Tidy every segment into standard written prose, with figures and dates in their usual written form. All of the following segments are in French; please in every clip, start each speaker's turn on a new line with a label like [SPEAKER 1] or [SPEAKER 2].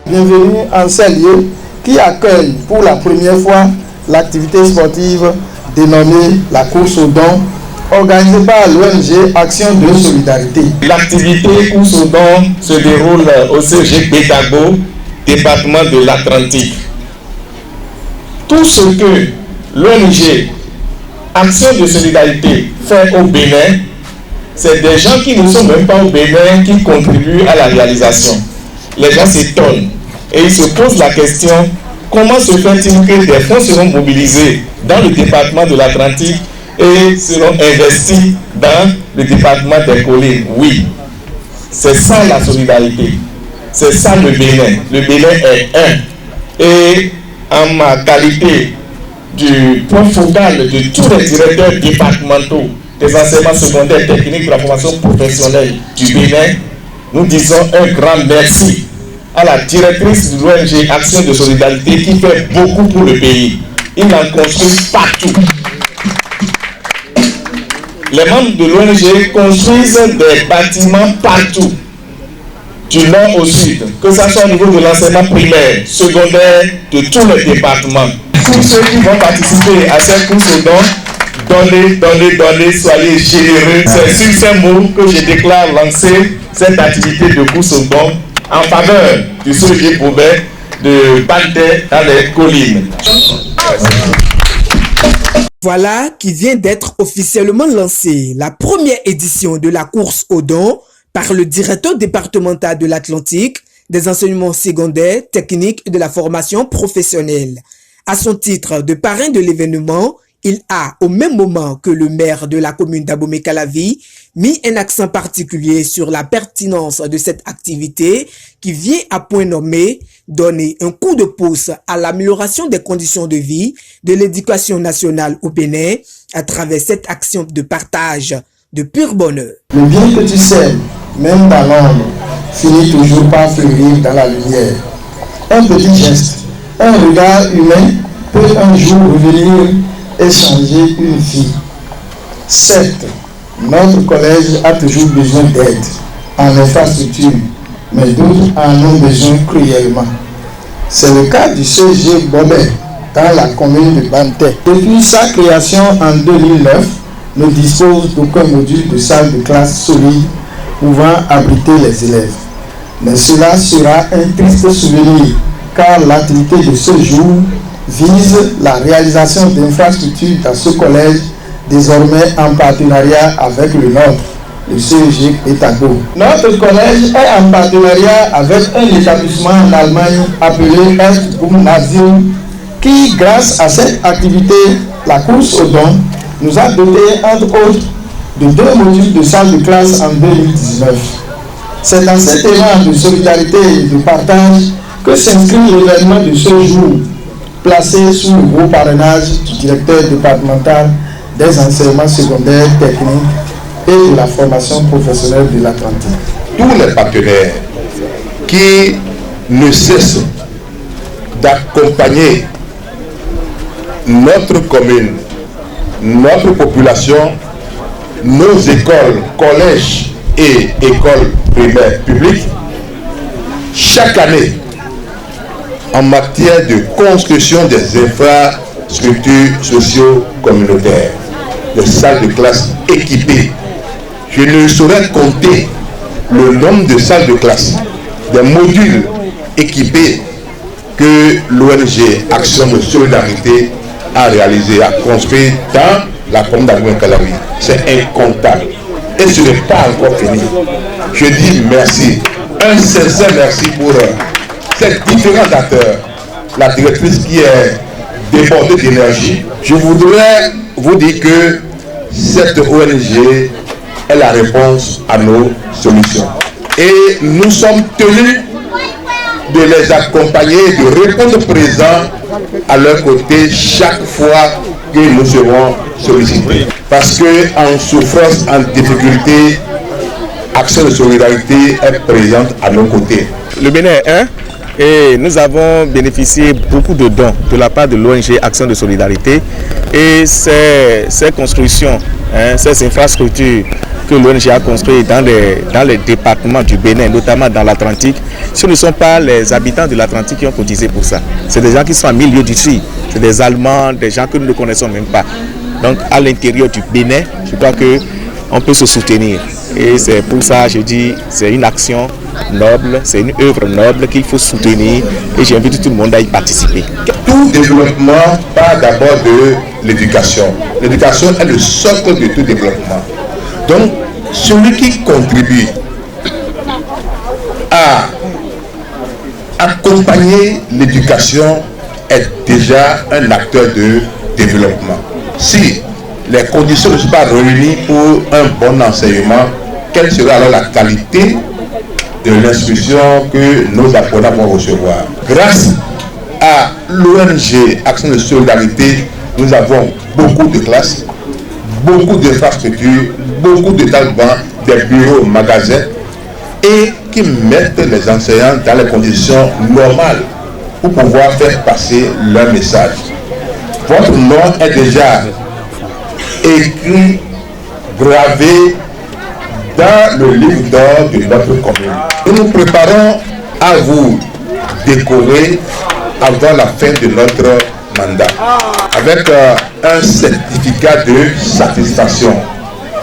[SPEAKER 1] Bienvenue en ces lieux qui accueillent pour la première fois l'activité sportive dénommée la course aux dons, organisée par l'ONG Action de Solidarité.
[SPEAKER 2] L'activité course aux dons se déroule au CG Pétago, département de l'Atlantique. Tout ce que l'ONG Action de Solidarité fait au Bénin, c'est des gens qui ne sont même pas au Bénin qui contribuent à la réalisation. Les gens s'étonnent et ils se posent la question, comment se fait-il que des fonds seront mobilisés dans le département de l'Atlantique et seront investis dans le département des collines? Oui, c'est ça la solidarité, c'est ça le Bénin. Le Bénin est un. Et en ma qualité du point focal de tous les directeurs départementaux des enseignements secondaires techniques de la formation professionnelle du Bénin, nous disons un grand merci à la directrice de l'ONG Action de Solidarité qui fait beaucoup pour le pays. Il en construit partout. Les membres de l'ONG construisent des bâtiments partout, du nord au sud, que ce soit au niveau de l'enseignement primaire, secondaire, de tous les départements. Tous ceux qui vont participer à cette course aux dons, donnez, soyez généreux. C'est sur ces mots que je déclare lancer cette activité de course aux dons en faveur du CG Bobet de Banté dans les collines.
[SPEAKER 3] Voilà qui vient d'être officiellement lancée la première édition de la course aux dons par le directeur départemental de l'Atlantique des enseignements secondaires, techniques et de la formation professionnelle. À son titre de parrain de l'événement, il a, au même moment que le maire de la commune d'Abomey-Calavi, mis un accent particulier sur la pertinence de cette activité qui vient à point nommé donner un coup de pouce à l'amélioration des conditions de vie de l'éducation nationale au Bénin à travers cette action de partage de pur bonheur.
[SPEAKER 1] Le bien que tu sèmes, même dans l'ombre, finit toujours par fleurir dans la lumière. Un petit geste, un regard humain peut un jour revenir et changer une vie. Certes, notre collège a toujours besoin d'aide en infrastructure, mais d'autres en ont besoin cruellement. C'est le cas du CG Bobet dans la commune de Banté. Depuis sa création en 2009, ne dispose d'aucun module de salle de classe solide pouvant abriter les élèves. Mais cela sera un triste souvenir car l'activité de ce jour vise la réalisation d'infrastructures dans ce collège désormais en partenariat avec le nôtre, le CEG Pétago. Notre collège est en partenariat avec un établissement en Allemagne appelé Est-Gymnasium qui, grâce à cette activité, la course aux dons, nous a doté entre autres de 2 modules de salle de classe en 2019. C'est dans cet élan de solidarité et de partage que s'inscrit l'événement de ce jour, placé sous le gros parrainage du directeur départemental des enseignements secondaires techniques et de la formation professionnelle de l'Atlantique.
[SPEAKER 4] Tous les partenaires qui ne cessent d'accompagner notre commune, notre population, nos écoles, collèges et écoles primaires publiques, chaque année, en matière de construction des infrastructures socio-communautaires, des salles de classe équipées. Je ne saurais compter le nombre de salles de classe, des modules équipés que l'ONG Action de Solidarité a réalisé, a construit dans la commune d'Abomey-Calavi. C'est incontable. Et ce n'est pas encore fini. Je dis merci, un sincère merci pour ces différents acteurs, la directrice qui est débordée d'énergie. Je voudrais vous dire que cette ONG est la réponse à nos solutions. Et nous sommes tenus de les accompagner, de répondre présent à leur côté chaque fois que nous serons sollicités. Parce qu'en souffrance, en difficulté, Action de Solidarité est présente à nos côtés.
[SPEAKER 2] Le Bénin est un et nous avons bénéficié beaucoup de dons de la part de l'ONG Action de Solidarité et ces constructions ces infrastructures que l'ONG a construites dans les départements du Bénin, notamment dans l'Atlantique, ce ne sont pas les habitants de l'Atlantique qui ont cotisé pour ça. C'est des gens qui sont à milieu d'ici. C'est des Allemands, des gens que nous ne connaissons même pas. Donc à l'intérieur du Bénin, je crois qu'on peut se soutenir. Et c'est pour ça, je dis, c'est une action noble, c'est une œuvre noble qu'il faut soutenir et j'invite tout le monde à y participer.
[SPEAKER 4] Tout développement part d'abord de l'éducation. L'éducation est le socle de tout développement. Donc, celui qui contribue à accompagner l'éducation est déjà un acteur de développement. Si les conditions ne sont pas réunies pour un bon enseignement, quelle sera alors la qualité de l'instruction que nos apprenants vont recevoir? Grâce à l'ONG Action de Solidarité, nous avons beaucoup de classes, beaucoup d'infrastructures, beaucoup d'établissements, des bureaux, magasins, et qui mettent les enseignants dans les conditions normales pour pouvoir faire passer leur message. Votre nom est déjà écrit, gravé dans le livre d'or de notre commune. Nous nous préparons à vous décorer avant la fin de notre mandat avec un certificat de satisfaction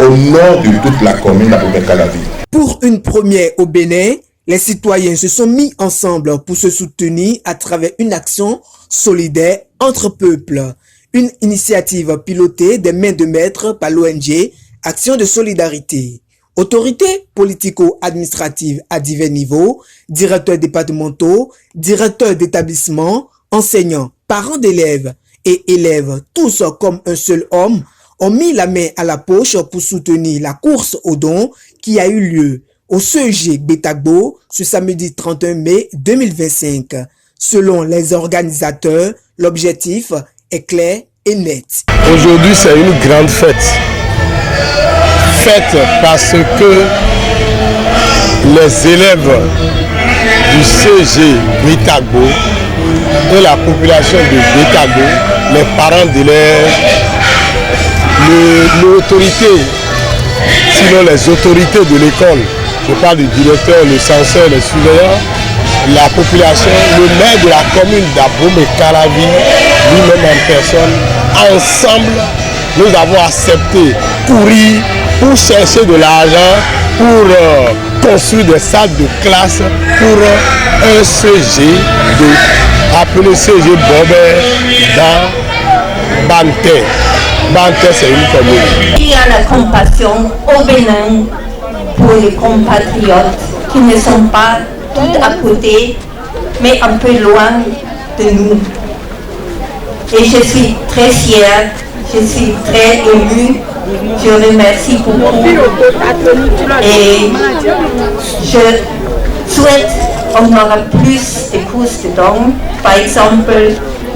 [SPEAKER 4] au nom de toute la commune d'Abomey-Calavi.
[SPEAKER 3] Pour une première au Bénin, les citoyens se sont mis ensemble pour se soutenir à travers une action solidaire entre peuples. Une initiative pilotée des mains de maître par l'ONG Action de Solidarité. Autorités politico-administratives à divers niveaux, directeurs départementaux, directeurs d'établissements, enseignants, parents d'élèves et élèves, tous comme un seul homme, ont mis la main à la poche pour soutenir la course aux dons qui a eu lieu au CEG Gbetagbo ce samedi 31 mai 2025. Selon les organisateurs, l'objectif est clair et net.
[SPEAKER 5] Aujourd'hui, c'est une grande fête. Fête parce que les élèves du CEG Gbetagbo et la population de Gbetagbo, les parents d'élèves, l'autorité, sinon les autorités de l'école, je parle du directeur, le censeur, le surveillant, la population, le maire de la commune d'Abomey-Calavi, lui-même en personne, ensemble, nous avons accepté courir pour chercher de l'argent, pour construire des salles de classe pour un CG appelé CG Bobet dans Banté. Banté, c'est une commune.
[SPEAKER 6] Il y a la compassion au Bénin pour les compatriotes qui ne sont pas tout à côté, mais un peu loin de nous. Et je suis très fière, je suis très émue, je remercie beaucoup et je souhaite qu'on aura plus de courses de dons. Par exemple,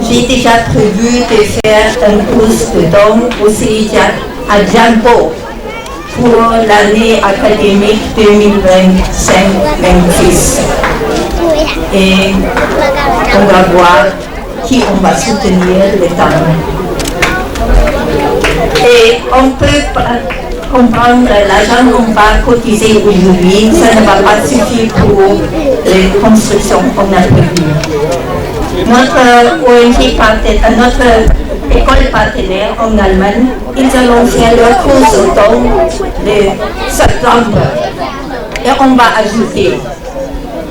[SPEAKER 6] j'ai déjà prévu de faire une course de dons au CIDIAC à Django pour l'année académique 2025-26. Et on va voir qui on va soutenir les dons. Et on peut comprendre l'argent qu'on va cotiser aujourd'hui, ça ne va pas suffire pour les constructions qu'on a prévues. Notre ONG partenaire, notre école partenaire en Allemagne, ils allont faire leur course au don de septembre. Et on va ajouter.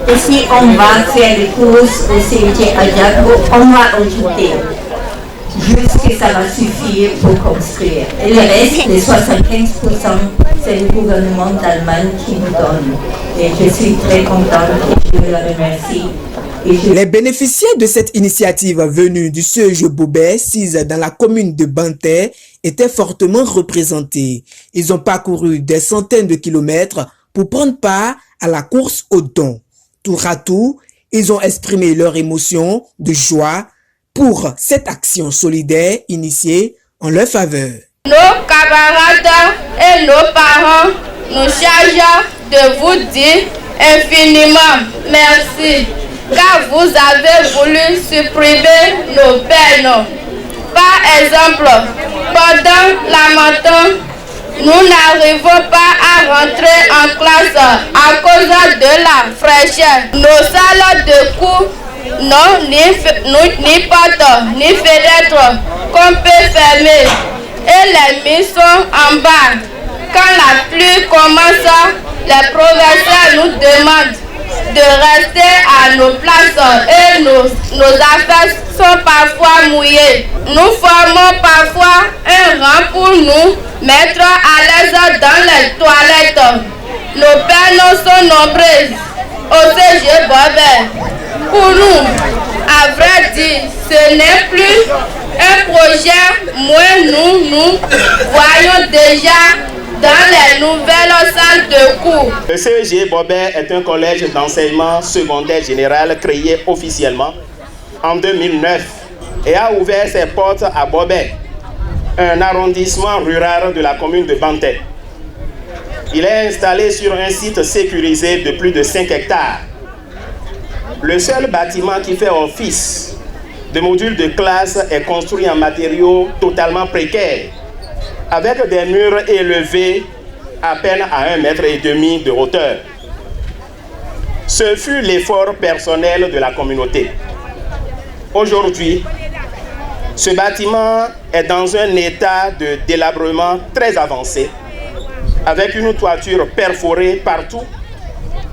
[SPEAKER 6] Et si on va faire les courses au CIG à Django, on va ajouter. Juste que ça va suffire pour construire. Et le reste, les 75%, c'est le gouvernement d'Allemagne qui nous donne. Et je suis très contente et je le remercie.
[SPEAKER 3] Les bénéficiaires de cette initiative venue du CEG Bobet, sise dans la commune de Banté, étaient fortement représentés. Ils ont parcouru des centaines de kilomètres pour prendre part à la course aux dons. Tour à tour, ils ont exprimé leur émotion de joie pour cette action solidaire initiée en leur faveur.
[SPEAKER 7] Nos camarades et nos parents nous chargent de vous dire infiniment merci, car vous avez voulu supprimer nos peines. Par exemple, pendant la matin, Nous n'arrivons pas à rentrer en classe à cause de la fraîcheur. Nos salles de cours n'ont ni porte ni fenêtre qu'on peut fermer et les murs sont en bas. Quand la pluie commence, les professeurs nous demandent de rester à nos places et nos affaires sont parfois mouillées. Nous formons parfois un rang pour nous mettre à l'aise dans les toilettes. Nos peines sont nombreuses au CG Bobet. Pour nous, à vrai dire, ce n'est plus un projet, moins nous voyons déjà dans les nouvelles salles de cours.
[SPEAKER 2] Le CEG Bobet est un collège d'enseignement secondaire général créé officiellement en 2009 et a ouvert ses portes à Bobet, un arrondissement rural de la commune de Banté. Il est installé sur un site sécurisé de plus de 5 hectares. Le seul bâtiment qui fait office de module de classe est construit en matériaux totalement précaires, avec des murs élevés à peine à 1,5 mètre de hauteur. Ce fut l'effort personnel de la communauté. Aujourd'hui, ce bâtiment est dans un état de délabrement très avancé, avec une toiture perforée partout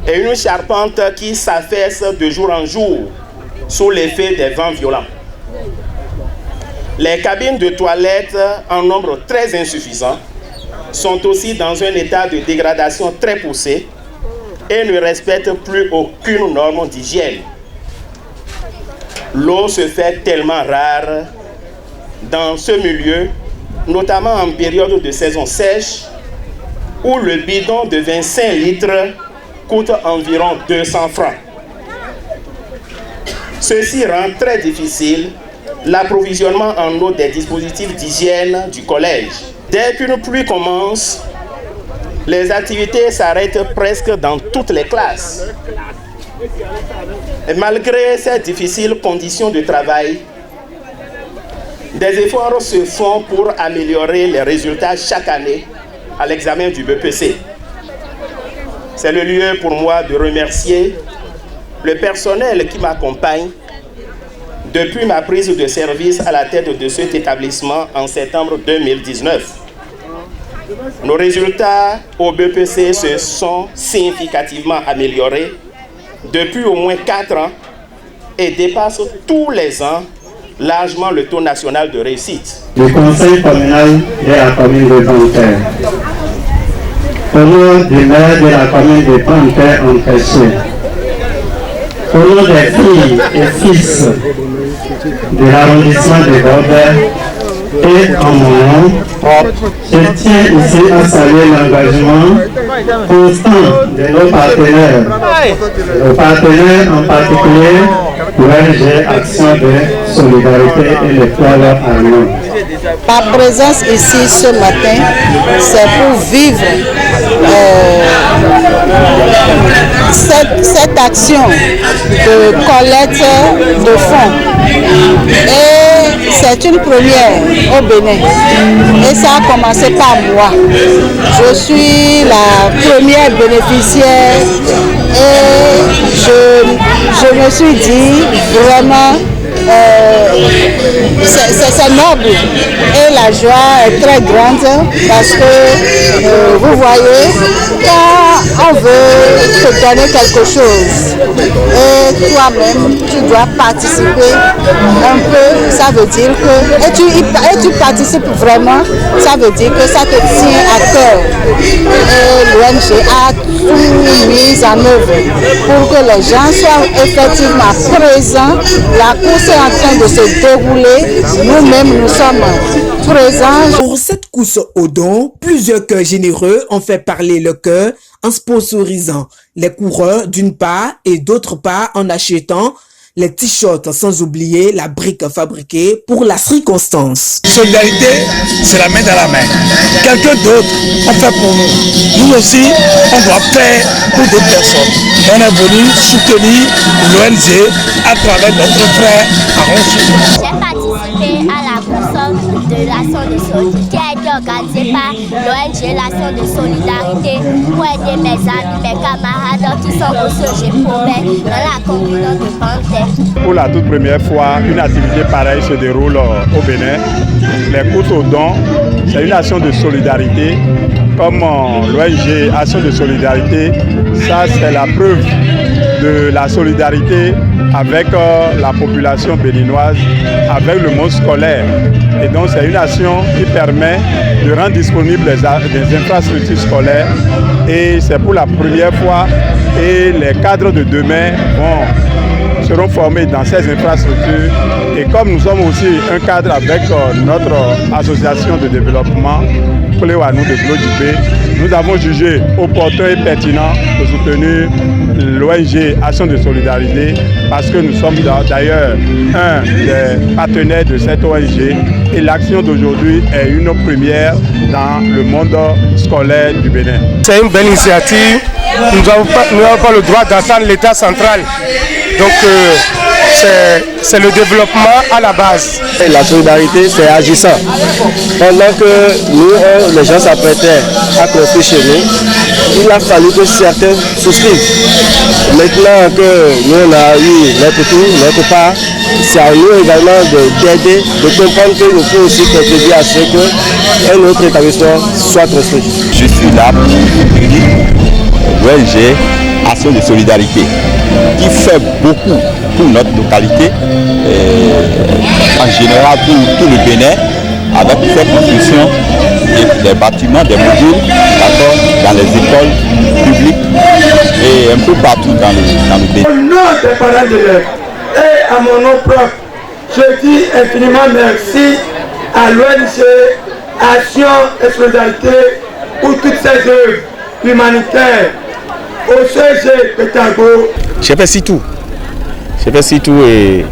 [SPEAKER 2] et une charpente qui s'affaisse de jour en jour sous l'effet des vents violents. Les cabines de toilettes, en nombre très insuffisant, sont aussi dans un état de dégradation très poussé et ne respectent plus aucune norme d'hygiène. L'eau se fait tellement rare dans ce milieu, notamment en période de saison sèche, où le bidon de 25 litres coûte environ 200 francs. Ceci rend très difficile l'approvisionnement en eau des dispositifs d'hygiène du collège. Dès qu'une pluie commence, les activités s'arrêtent presque dans toutes les classes. Et malgré ces difficiles conditions de travail, des efforts se font pour améliorer les résultats chaque année à l'examen du BPC. C'est le lieu pour moi de remercier le personnel qui m'accompagne depuis ma prise de service à la tête de cet établissement en septembre 2019. Nos résultats au BPC se sont significativement améliorés depuis au moins 4 ans et dépassent tous les ans largement le taux national de réussite.
[SPEAKER 8] Le conseil communal de la commune de Banté. Au nom du maire de la commune de Banté empêché. Au nom des filles et fils de l'arrondissement de Bobet et en mon nom, je tiens ici à saluer l'engagement constant de nos partenaires en particulier l'ONG Action de Solidarité et le Club Armand.
[SPEAKER 9] Ma présence ici ce matin, c'est pour vivre cette action de collecte de fonds. Et c'est une première au Bénin. Et ça a commencé par moi. Je suis la première bénéficiaire et je me suis dit vraiment c'est noble et la joie est très grande parce que vous voyez, quand on veut te donner quelque chose et toi-même tu dois participer un peu, ça veut dire que et tu participes vraiment, ça veut dire que ça te tient à cœur. Et l'ONG a tout mis en œuvre pour que les gens soient effectivement présents. La course est en train de se dérouler, nous-mêmes nous sommes présents.
[SPEAKER 3] Pour cette course aux dons, plusieurs cœurs généreux ont fait parler le cœur en sponsorisant les coureurs d'une part et d'autre part en achetant les t-shirts, sans oublier la brique fabriquée pour la circonstance.
[SPEAKER 10] Solidarité, c'est la main dans la main. Quelqu'un d'autre a fait pour nous. Nous aussi, on doit faire pour d'autres personnes. On est venu soutenir l'ONG à travers notre frère Aaron.
[SPEAKER 11] J'ai participé à la course de l'action de solidarité organisé par l'ONG l'Action de Solidarité pour aider mes amis, mes camarades qui sont au CEG Paumé dans la commune de Panthère.
[SPEAKER 12] Pour la toute première fois, une activité pareille se déroule au Bénin. Les courses aux dons, c'est une action de solidarité. Comme l'ONG Action de Solidarité, ça c'est la preuve de la solidarité avec la population béninoise, avec le monde scolaire. Et donc c'est une action qui permet de rendre disponibles des infrastructures scolaires. Et c'est pour la première fois et les cadres de demain seront formés dans ces infrastructures. Et comme nous sommes aussi un cadre avec notre association de développement, Pléwanou de Glodibé, nous avons jugé opportun et pertinent de soutenir l'ONG Action de Solidarité parce que nous sommes d'ailleurs un des partenaires de cette ONG et l'action d'aujourd'hui est une première dans le monde scolaire du Bénin.
[SPEAKER 5] C'est une belle initiative. Nous n'avons pas le droit d'attendre l'État central. Donc c'est le développement à la base.
[SPEAKER 13] Et la solidarité, c'est agissant. Pendant que nous, les gens s'apprêtaient à construire chez nous, il a fallu que certains souscrivent. Maintenant que nous on a eu notre tour, notre part, c'est à nous également d'aider, de comprendre qu'il nous faut aussi contribuer à ce qu'un autre établissement soit construit.
[SPEAKER 14] Je suis là pour l'ONG Action de Solidarité qui fait beaucoup pour notre localité, en général pour tout le Bénin, avec cette construction des bâtiments, des modules, dans les écoles publiques et un peu partout dans le Bénin.
[SPEAKER 15] Au nom des parents d'élèves et à mon nom propre, je dis infiniment merci à l'ONG Action et Solidarité pour toutes ces œuvres humanitaires. Au CEG Pétago.
[SPEAKER 16] J'ai fait Sitou. Et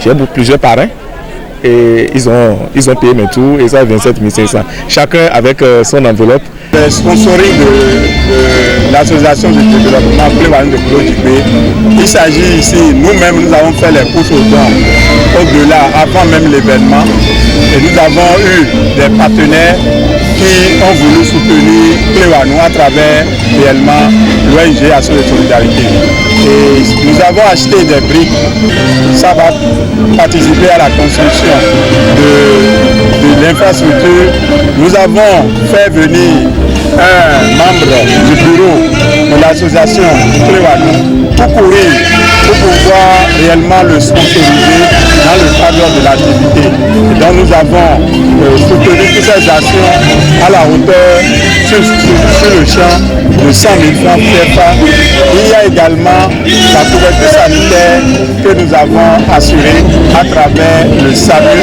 [SPEAKER 16] j'ai plusieurs parrains. Et ils ont payé mes tours et ça 27 500. Chacun avec son enveloppe.
[SPEAKER 12] Le sponsoring de l'association de développement Pléwanou de Glodibé. Il s'agit ici, nous-mêmes nous avons fait les courses aux dons au-delà, avant même l'événement. Et nous avons eu des partenaires qui ont voulu soutenir Pléwanou à travers réellement l'ONG Action de Solidarité. Et nous avons acheté des briques. Ça va participer à la construction de l'infrastructure. Nous avons fait venir un membre du bureau de l'association Pléwanou pour courir, pour pouvoir réellement le sponsoriser dans le cadre de l'activité. Et donc nous avons soutenu toutes ces actions à la hauteur sur le champ de 100 000 francs CFA. Il y a également la couverture sanitaire que nous avons assurée à travers le SAMU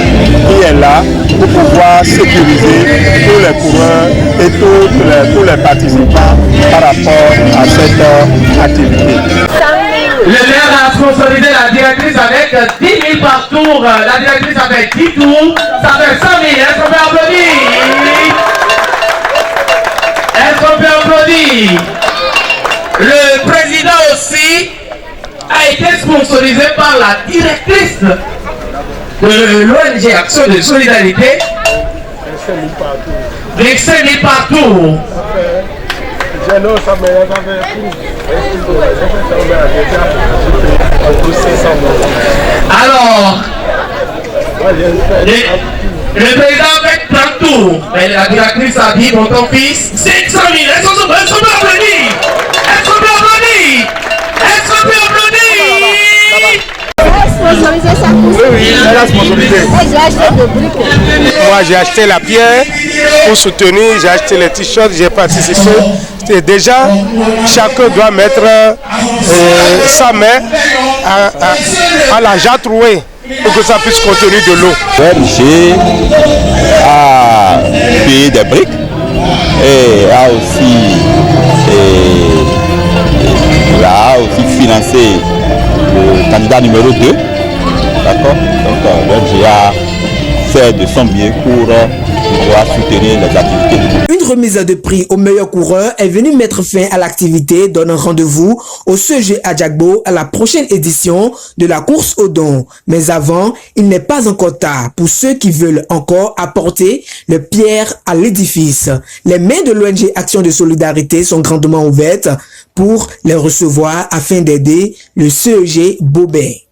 [SPEAKER 12] qui est là pour pouvoir sécuriser tous les coureurs et tous les participants par rapport à cette activité.
[SPEAKER 17] Le maire a sponsorisé la directrice avec 10 000 par tour. La directrice avec 10 tours, ça fait 100 000. Est-ce qu'on peut applaudir? Est-ce qu'on peut applaudir? Le président aussi a été sponsorisé par la directrice de l'ONG Action de Solidarité. 25 000 par tour. Alors, le président avec 30 tours, mais la directrice a dit, mon ton fils, 500 000. Est-ce qu'on peut applaudir? Est-ce qu'on peut applaudir? Est-ce qu'on peut applaudir?
[SPEAKER 9] Sponsorisé sa course.
[SPEAKER 5] Oui, elle a sponsorisé.
[SPEAKER 9] J'ai acheté des briques.
[SPEAKER 5] Moi, j'ai acheté la pierre pour soutenir, j'ai acheté les t-shirts, j'ai participé. Et déjà, chacun doit mettre sa main à la jarre trouée pour que ça puisse contenir de l'eau.
[SPEAKER 14] L'ONG a payé des briques et a aussi financé le candidat numéro 2. D'accord. Donc l'ONG a fait de son mieux pour pouvoir soutenir les activités du groupe.
[SPEAKER 3] Une remise de prix aux meilleurs coureurs est venue mettre fin à l'activité, donnant rendez-vous au CEG Adjagbo à la prochaine édition de la course aux dons. Mais avant, il n'est pas encore tard pour ceux qui veulent encore apporter le pierre à l'édifice. Les mains de l'ONG Action de Solidarité sont grandement ouvertes pour les recevoir afin d'aider le CEG Bobet.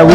[SPEAKER 18] Oui.